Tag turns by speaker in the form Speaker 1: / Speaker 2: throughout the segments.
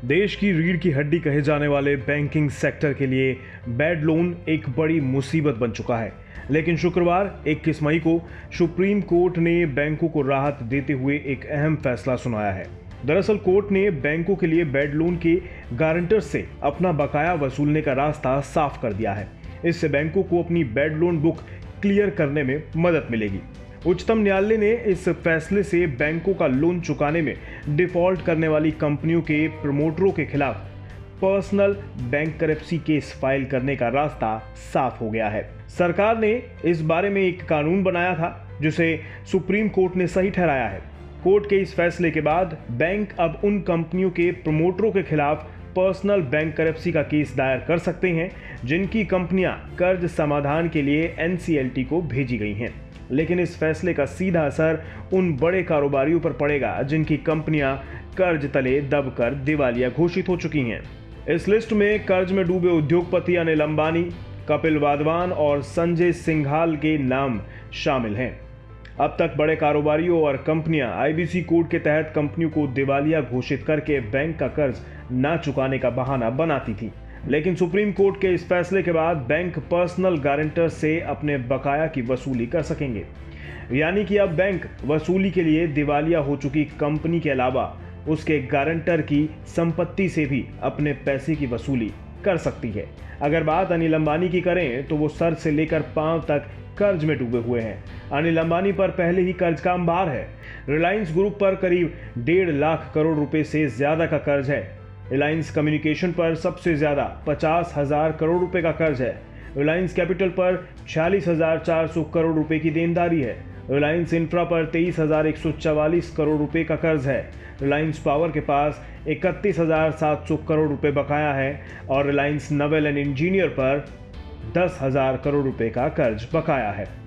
Speaker 1: देश की रीढ़ की हड्डी कहे जाने वाले बैंकिंग सेक्टर के लिए बैड लोन एक बड़ी मुसीबत बन चुका है। लेकिन शुक्रवार 21 मई को सुप्रीम कोर्ट ने बैंकों को राहत देते हुए एक अहम फैसला सुनाया है। दरअसल कोर्ट ने बैंकों के लिए बैड लोन के गारंटर से अपना बकाया वसूलने का रास्ता साफ कर दिया है। इससे बैंकों को अपनी बैड लोन बुक क्लियर करने में मदद मिलेगी। उच्चतम न्यायालय ने इस फैसले से बैंकों का लोन चुकाने में डिफॉल्ट करने वाली कंपनियों के प्रमोटरों के खिलाफ पर्सनल बैंकरप्सी केस फाइल करने का रास्ता साफ हो गया है। सरकार ने इस बारे में एक कानून बनाया था जिसे सुप्रीम कोर्ट ने सही ठहराया है। कोर्ट के इस फैसले के बाद बैंक अब उन कंपनियों के प्रमोटरों के खिलाफ पर्सनल बैंकरप्सी का केस दायर कर सकते हैं जिनकी कंपनियां कर्ज समाधान के लिए NCLT को भेजी गई हैं। लेकिन इस फैसले का सीधा असर उन बड़े कारोबारियों पर पड़ेगा जिनकी कंपनियां कर्ज तले दबकर दिवालिया घोषित हो चुकी हैं। इस लिस्ट में कर्ज में डूबे उद्योगपति अनिल अंबानी, कपिल वाधवान और संजय सिंघाल के नाम शामिल हैं। अब तक बड़े कारोबारियों और कंपनियां IBC कोड के तहत कंपनियों को दिवालिया घोषित करके बैंक का कर्ज न चुकाने का बहाना बनाती थी। लेकिन सुप्रीम कोर्ट के इस फैसले के बाद बैंक पर्सनल गारंटर से अपने बकाया की वसूली कर सकेंगे। यानी कि अब बैंक वसूली के लिए दिवालिया हो चुकी कंपनी के अलावा उसके गारंटर की संपत्ति से भी अपने पैसे की वसूली कर सकती है। अगर बात अनिल अंबानी की करें तो वो सर से लेकर पांव तक कर्ज में डूबे हुए हैं। अनिल अंबानी पर पहले ही कर्ज का अंबार है। रिलायंस ग्रुप पर करीब 1.5 लाख करोड़ रुपए से ज्यादा का कर्ज है। रिलायंस कम्युनिकेशन पर सबसे ज्यादा 50,000 करोड़ रुपए का कर्ज है। रिलायंस कैपिटल पर 46,400 करोड़ रुपए की देनदारी है। रिलायंस इंफ्रा पर 23,144 करोड़ रुपए का कर्ज है। रिलायंस पावर के पास 31,700 करोड़ रुपए बकाया है और रिलायंस नवेल एंड इंजीनियर पर 10,000 करोड़ रुपए का कर्ज बकाया है।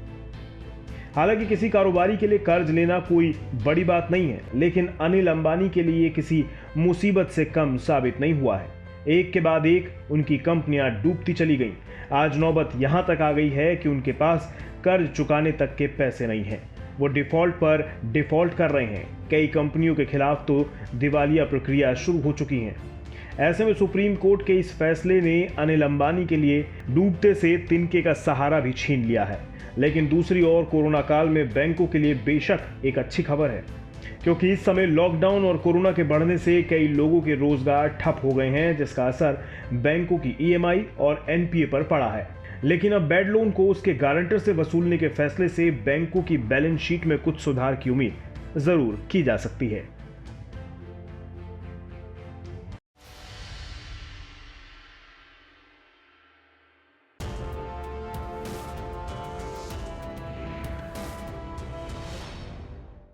Speaker 1: हालांकि किसी कारोबारी के लिए कर्ज लेना कोई बड़ी बात नहीं है, लेकिन अनिल अंबानी के लिए किसी मुसीबत से कम साबित नहीं हुआ है। एक के बाद एक उनकी कंपनियां डूबती चली गईं। आज नौबत यहां तक आ गई है कि उनके पास कर्ज चुकाने तक के पैसे नहीं हैं। वो डिफॉल्ट पर डिफॉल्ट कर रहे हैं। कई कंपनियों के खिलाफ तो दिवालिया प्रक्रिया शुरू हो चुकी है। ऐसे में सुप्रीम कोर्ट के इस फैसले ने अनिल अंबानी के लिए डूबते से तिनके का सहारा भी छीन लिया है। लेकिन दूसरी ओर कोरोना काल में बैंकों के लिए बेशक एक अच्छी खबर है, क्योंकि इस समय लॉकडाउन और कोरोना के बढ़ने से कई लोगों के रोजगार ठप हो गए हैं, जिसका असर बैंकों की EMI और NPA पर पड़ा है। लेकिन अब बैड लोन को उसके गारंटर से वसूलने के फैसले से बैंकों की बैलेंस शीट में कुछ सुधार की उम्मीद जरूर की जा सकती है।